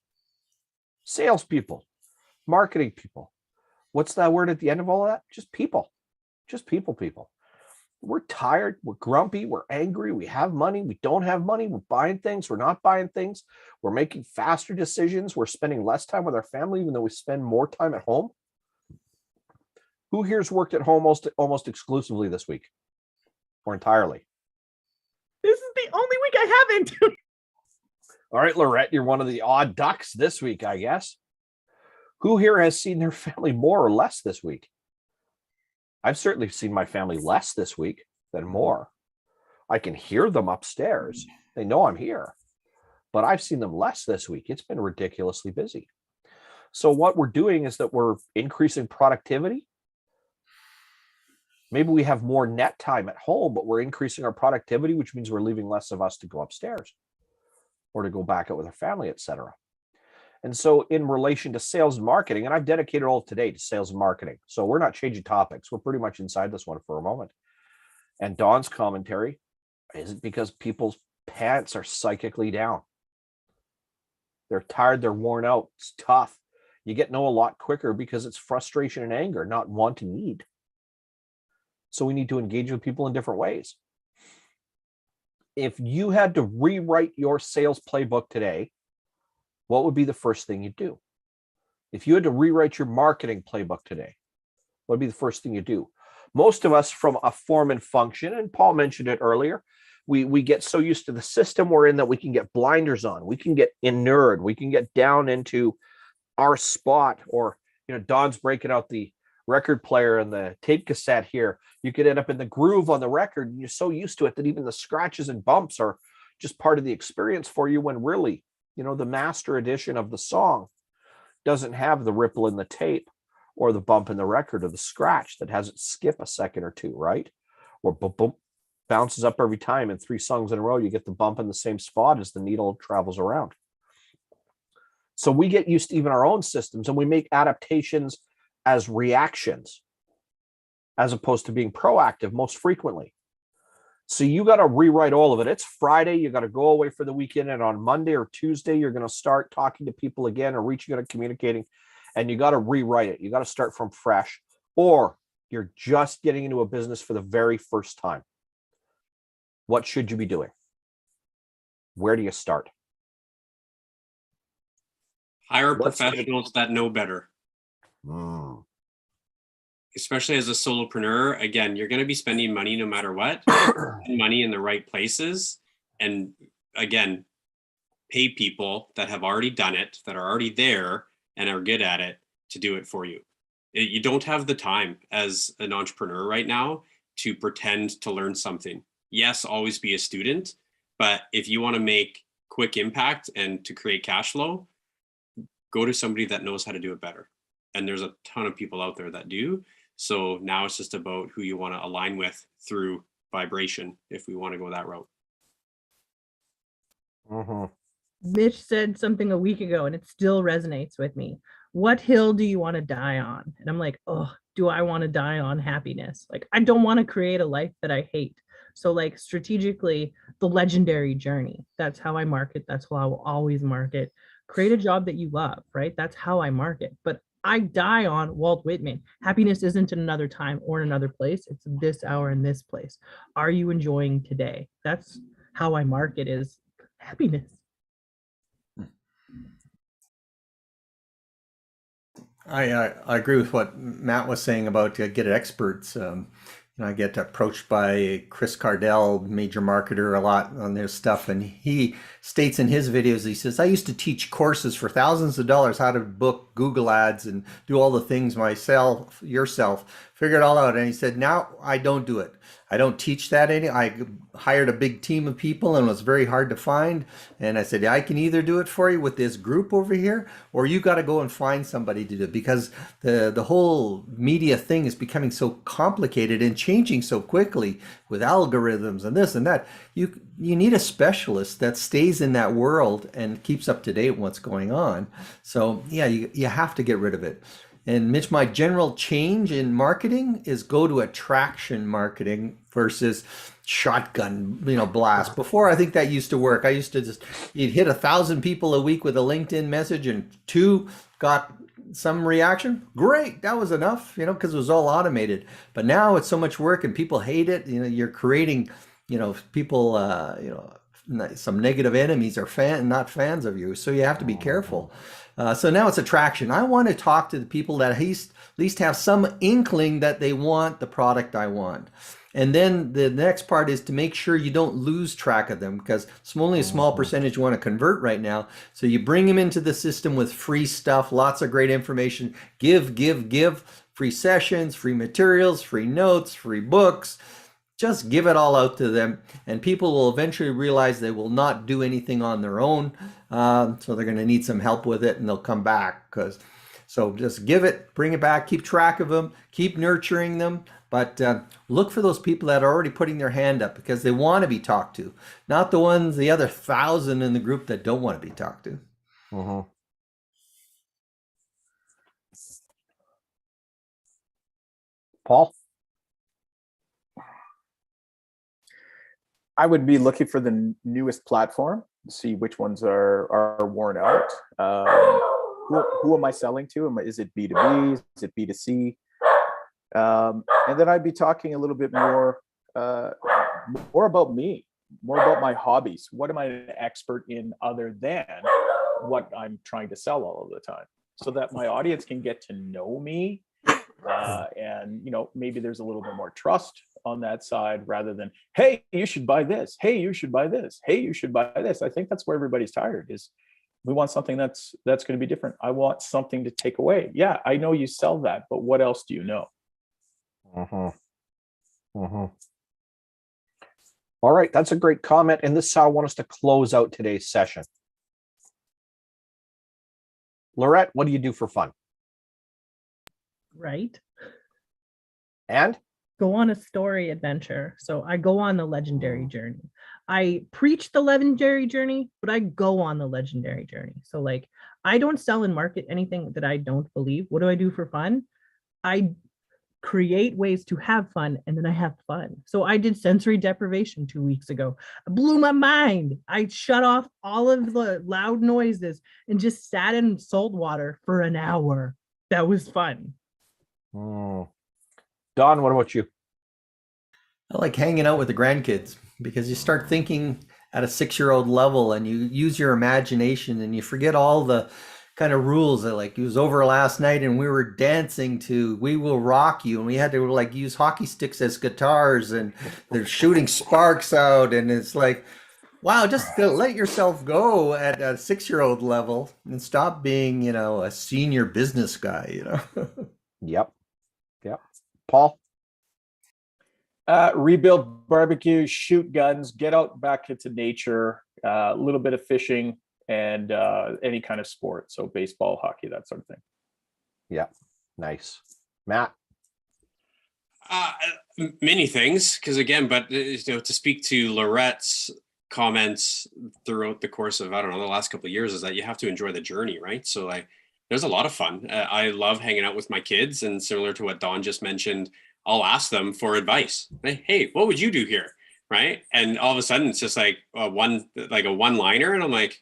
salespeople, marketing people. What's that word at the end of all of that? Just people. People. We're tired. We're grumpy. We're angry. We have money. We don't have money. We're buying things. We're not buying things. We're making faster decisions. We're spending less time with our family, even though we spend more time at home. Who here's worked at home almost exclusively this week? Or entirely? This is the only week I haven't. All right, Lorette, you're one of the odd ducks this week, I guess. Who here has seen their family more or less this week? I've certainly seen my family less this week than more. I can hear them upstairs. They know I'm here. But I've seen them less this week. It's been ridiculously busy. So what we're doing is that we're increasing productivity. Maybe we have more net time at home, but we're increasing our productivity, which means we're leaving less of us to go upstairs or to go back out with our family, etc. And so in relation to sales and marketing, and I've dedicated all of today to sales and marketing, so we're not changing topics. We're pretty much inside this one for a moment. And Don's commentary, is it because people's pants are psychically down? They're tired, they're worn out, it's tough. You get know a lot quicker because it's frustration and anger, not want and need. So we need to engage with people in different ways. If you had to rewrite your sales playbook today, what would be the first thing you'd do? If you had to rewrite your marketing playbook today, what would be the first thing you do? Most of us from a form and function, and Paul mentioned it earlier, we get so used to the system we're in that we can get blinders on. We can get inured. We can get down into our spot, or, Don's breaking out the record player and the tape cassette here. You could end up in the groove on the record, and you're so used to it that even the scratches and bumps are just part of the experience for you, when really, the master edition of the song doesn't have the ripple in the tape or the bump in the record or the scratch that has it skip a second or two, right? Or boom, boom, bounces up every time. In 3 songs in a row, you get the bump in the same spot as the needle travels around. So we get used to even our own systems, and we make adaptations as reactions as opposed to being proactive most frequently. So you got to rewrite all of it. It's Friday. You got to go away for the weekend. And on Monday or Tuesday, you're going to start talking to people again or reaching out and communicating. and you got to rewrite it. You got to start from fresh, or you're just getting into a business for the very first time. What should you be doing? Where do you start? Hire professionals that know better. Mm. Especially as a solopreneur, again, you're going to be spending money no matter what, money in the right places. And again, pay people that have already done it, that are already there and are good at it to do it for you. You don't have the time as an entrepreneur right now to pretend to learn something. Yes, always be a student, but if you want to make quick impact and to create cash flow, go to somebody that knows how to do it better. And there's a ton of people out there that do. So now it's just about who you want to align with through vibration, if we want to go that route. Mm-hmm. Mitch said something a week ago and it still resonates with me. What hill do you want to die on? And I'm like, oh, do I want to die on happiness? Like, I don't want to create a life that I hate. So like strategically, the legendary journey, that's how I market. That's how I will always market. Create a job that you love, right? That's how I market. But I die on Walt Whitman. Happiness isn't in another time or in another place. It's this hour in this place. Are you enjoying today? That's how I market, is happiness. I agree with what Matt was saying about get experts. I get approached by Chris Cardell, major marketer, a lot on their stuff, and he states in his videos, he says, I used to teach courses for thousands of dollars how to book Google ads and do all the things yourself, figure it all out. And he said, now I don't do it. I don't teach that I hired a big team of people and it was very hard to find. And I said, I can either do it for you with this group over here, or you got to go and find somebody to do it, because the whole media thing is becoming so complicated and changing so quickly with algorithms and this and that. You need a specialist that stays in that world and keeps up to date with what's going on. So yeah, you have to get rid of it. And Mitch, my general change in marketing is go to attraction marketing versus shotgun, blast. Before, I think that used to work. I used to you'd hit 1,000 people a week with a LinkedIn message and 2 got some reaction. Great. That was enough, because it was all automated. But now it's so much work and people hate it. You're creating, people, some negative enemies are not fans of you. So you have to be careful. So now it's attraction. I want to talk to the people that at least have some inkling that they want the product I want. And then the next part is to make sure you don't lose track of them, because it's only a small percentage you want to convert right now. So you bring them into the system with free stuff, lots of great information, give, free sessions, free materials, free notes, free books. Just give it all out to them, and people will eventually realize they will not do anything on their own. So they're going to need some help with it, and they'll come back. So just give it, bring it back, keep track of them, keep nurturing them. But look for those people that are already putting their hand up because they want to be talked to, not the other 1,000 in the group that don't want to be talked to. Mm-hmm. Paul? I would be looking for the newest platform, see which ones are worn out. Who am I selling to? Is it B2B? Is it B2C? And then I'd be talking a little bit more about me, more about my hobbies. What am I an expert in other than what I'm trying to sell all of the time, so that my audience can get to know me. And maybe there's a little bit more trust on that side, rather than, hey, you should buy this. Hey, you should buy this. Hey, you should buy this. I think that's where everybody's tired, is we want something that's going to be different. I want something to take away. Yeah, I know you sell that, but what else do you know? Mm-hmm. Mm-hmm. All right, that's a great comment, and this is how I want us to close out today's session. Lorette, what do you do for fun? Right. And? Go on a story adventure. So I go on the legendary journey. I preach the legendary journey, but I go on the legendary journey. So like, I don't sell and market anything that I don't believe. What do I do for fun? I create ways to have fun, and then I have fun. So I did sensory deprivation 2 weeks ago. It blew my mind. I shut off all of the loud noises and just sat in salt water for an hour. that was fun. Don, what about you? I like hanging out with the grandkids because you start thinking at a 6-year-old level and you use your imagination and you forget all the kind of rules that like it was over last night and we were dancing to We Will Rock You and we had to like use hockey sticks as guitars and they're shooting sparks out and it's like, wow, just to let yourself go at a 6-year-old level and stop being, a senior business guy, Yep. Paul? Rebuild barbecue, shoot guns, get out back into nature, a little bit of fishing, and any kind of sport. So baseball, hockey, that sort of thing. Yeah. Nice. Matt? Many things, because again, but to speak to Laurette's comments throughout the course of, I don't know, the last couple of years is that you have to enjoy the journey, right? So there's a lot of fun. I love hanging out with my kids, and similar to what Don just mentioned, I'll ask them for advice. Hey, what would you do here? Right. And all of a sudden it's just like a one-liner. And I'm like,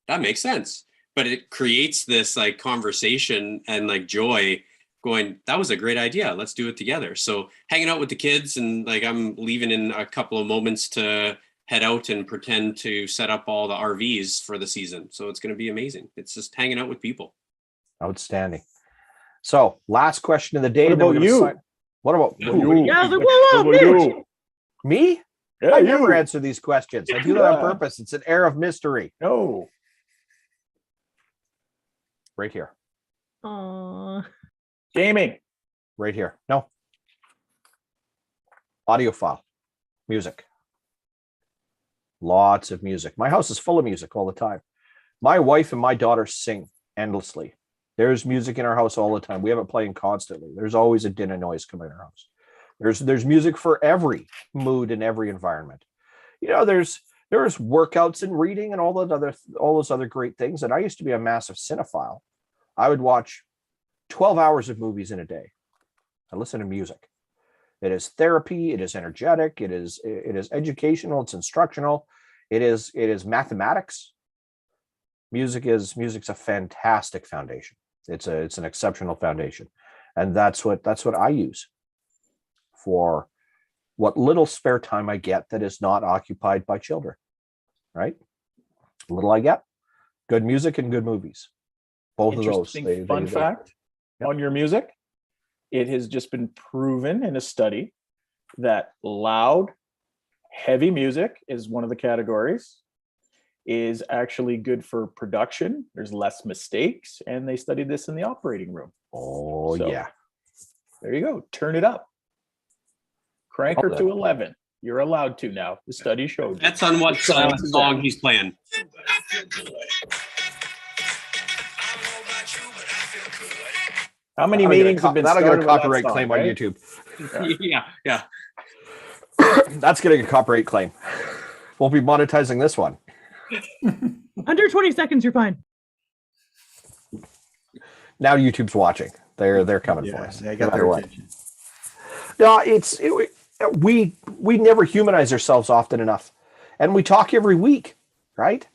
that makes sense. But it creates this like conversation and like joy going, that was a great idea. Let's do it together. So hanging out with the kids and like I'm leaving in a couple of moments to head out and pretend to set up all the RVs for the season. So it's going to be amazing. It's just hanging out with people. Outstanding. So last question of the day. What about you? What about you? Yeah, I was like, whoa, Mitch. Me? Yeah, I you. never answer these questions. I do that on purpose. It's an air of mystery. No. Right here. Aw. Gaming. Right here. No. Audio file. Music. Lots of music. My house is full of music all the time. My wife and my daughter sing endlessly. There's music in our house all the time. We have it playing constantly. There's always a din of noise coming in our house. There's music for every mood and every environment. There's workouts and reading and all those other great things. And I used to be a massive cinephile. I would watch 12 hours of movies in a day. I listen to music. It is therapy. It is energetic. It is educational. It's instructional. It is mathematics. Music's a fantastic foundation. It's an exceptional foundation, and that's what I use for what little spare time I get that is not occupied by children. Right, little I get, good music and good movies. Both of those. Fun fact on your music: it has just been proven in a study that loud, heavy music is one of the categories. Is actually good for production. There's less mistakes, and they studied this in the operating room. Oh, so, yeah. There you go. Turn it up. Crank her to 11. You're allowed to now. The study showed. That's on what song he's playing. How many meetings have been that'll started get a copyright with that claim song, on right? YouTube. Yeah. That's getting a copyright claim. We'll be monetizing this one. Under 20 seconds, you're fine. Now YouTube's watching. They're coming for us. They got their attention. No, we never humanize ourselves often enough, and we talk every week, right?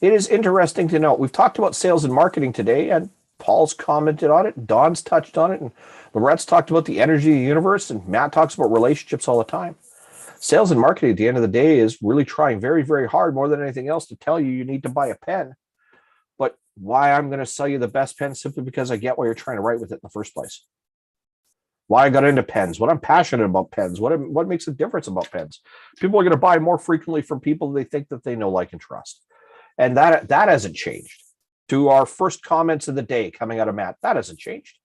It is interesting to note. We've talked about sales and marketing today, and Paul's commented on it. Don's touched on it, and Laurette's talked about the energy of the universe, and Matt talks about relationships all the time. Sales and marketing at the end of the day is really trying very, very hard, more than anything else, to tell you need to buy a pen. But why I'm going to sell you the best pen simply because I get what you're trying to write with it in the first place. Why I got into pens, what I'm passionate about pens, what makes a difference about pens. People are going to buy more frequently from people they think that they know, like, and trust. And that hasn't changed. To our first comments of the day coming out of Matt, that hasn't changed.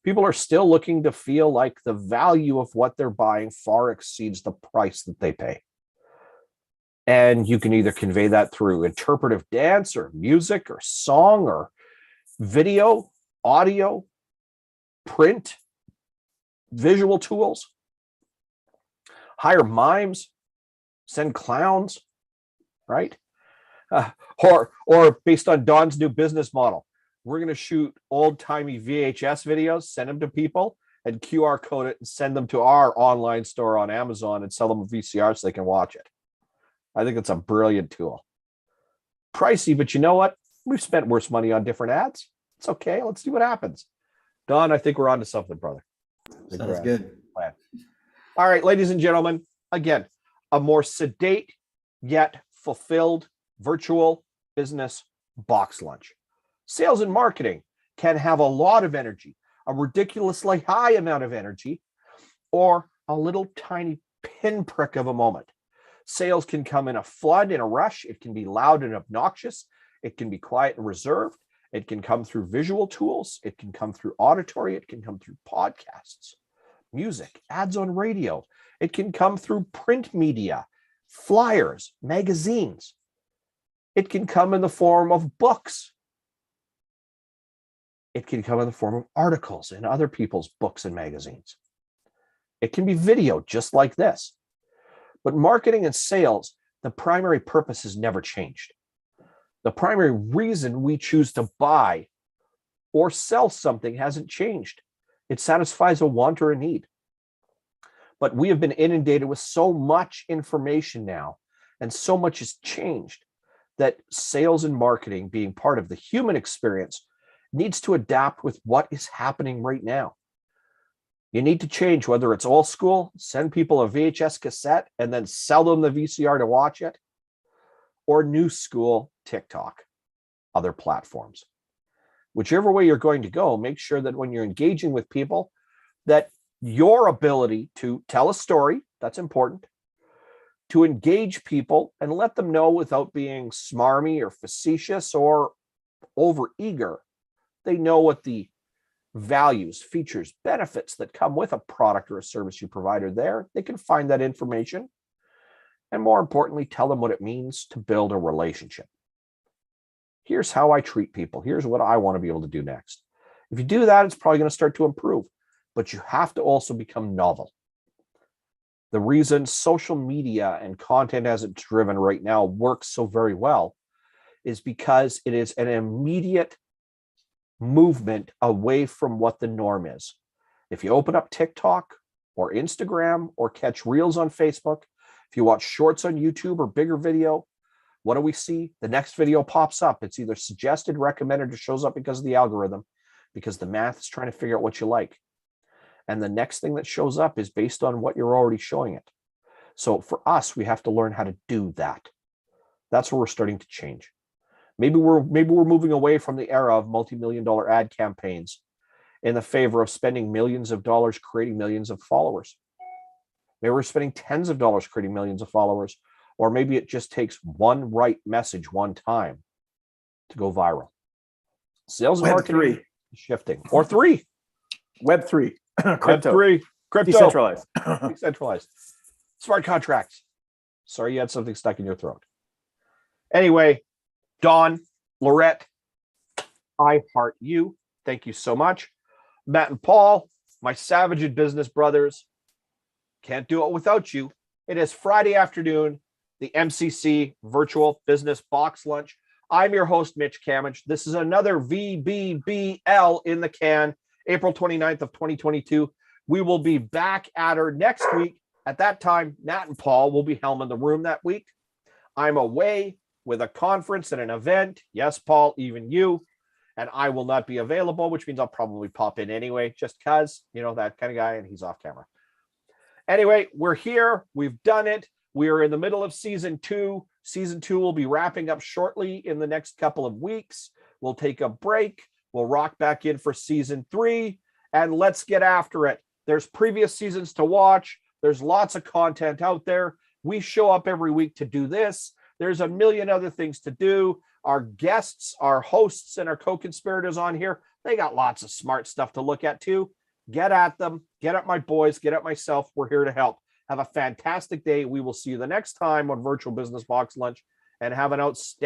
People are still looking to feel like the value of what they're buying far exceeds the price that they pay. And you can either convey that through interpretive dance or music or song or video, audio, print, visual tools, hire mimes, send clowns, right? Or based on Don's new business model, we're going to shoot old-timey VHS videos, send them to people, and QR code it and send them to our online store on Amazon and sell them a VCR so they can watch it. I think it's a brilliant tool. Pricey, but you know what? We've spent worse money on different ads. It's okay. Let's see what happens. Don, I think we're on to something, brother. Sounds good. Plan. All right, ladies and gentlemen, again, a more sedate yet fulfilled virtual business box lunch. Sales and marketing can have a lot of energy, a ridiculously high amount of energy, or a little tiny pinprick of a moment. Sales can come in a flood, in a rush. It can be loud and obnoxious. It can be quiet and reserved. It can come through visual tools. It can come through auditory. It can come through podcasts, music, ads on radio. It can come through print media, flyers, magazines. It can come in the form of books. It can come in the form of articles in other people's books and magazines. It can be video just like this. But marketing and sales, the primary purpose has never changed. The primary reason we choose to buy or sell something hasn't changed. It satisfies a want or a need. But we have been inundated with so much information now, and so much has changed, that sales and marketing, being part of the human experience, needs to adapt with what is happening right now. You need to change, whether it's old school, send people a VHS cassette and then sell them the VCR to watch it, or new school, TikTok, other platforms. Whichever way you're going to go, make sure that when you're engaging with people, that your ability to tell a story, that's important, to engage people and let them know without being smarmy or facetious or overeager. They know what the values, features, benefits that come with a product or a service you provide there. They can find that information. And more importantly, tell them what it means to build a relationship. Here's how I treat people. Here's what I want to be able to do next. If you do that, it's probably going to start to improve. But you have to also become novel. The reason social media and content as it's driven right now works so very well is because it is an immediate movement away from what the norm is. If you open up TikTok or Instagram or catch reels on Facebook, if you watch shorts on YouTube or bigger video, what do we see? The next video pops up. It's either suggested, recommended, or shows up because of the algorithm, because the math is trying to figure out what you like. And the next thing that shows up is based on what you're already showing it. So for us, we have to learn how to do that. That's where we're starting to change. Maybe we're moving away from the era of multi-million-dollar ad campaigns in the favor of spending millions of dollars creating millions of followers. Maybe we're spending tens of dollars creating millions of followers, or maybe it just takes one right message one time to go viral. Sales and marketing is shifting. Or three. Web3. Crypto. Web3. Crypto. Decentralized. Decentralized. Smart contracts. Sorry you had something stuck in your throat. Anyway, Don, Lorette, I heart you. Thank you so much. Matt and Paul, my Savage and Business brothers, can't do it without you. It is Friday afternoon, the MCC Virtual Business Box Lunch. I'm your host, Mitch Camage. This is another VBBL in the can, April 29th of 2022. We will be back at her next week. At that time, Nat and Paul will be helming the room that week. I'm away with a conference and an event. Yes, Paul, even you. And I will not be available, which means I'll probably pop in anyway, just because, that kind of guy, and he's off camera. Anyway, we're here. We've done it. We are in the middle of season 2. Season 2 will be wrapping up shortly in the next couple of weeks. We'll take a break. We'll rock back in for season 3, and let's get after it. There's previous seasons to watch. There's lots of content out there. We show up every week to do this. There's a million other things to do. Our guests, our hosts, and our co-conspirators on here, they got lots of smart stuff to look at too. Get at them. Get at my boys. Get at myself. We're here to help. Have a fantastic day. We will see you the next time on Virtual Business Box Lunch, and have an outstanding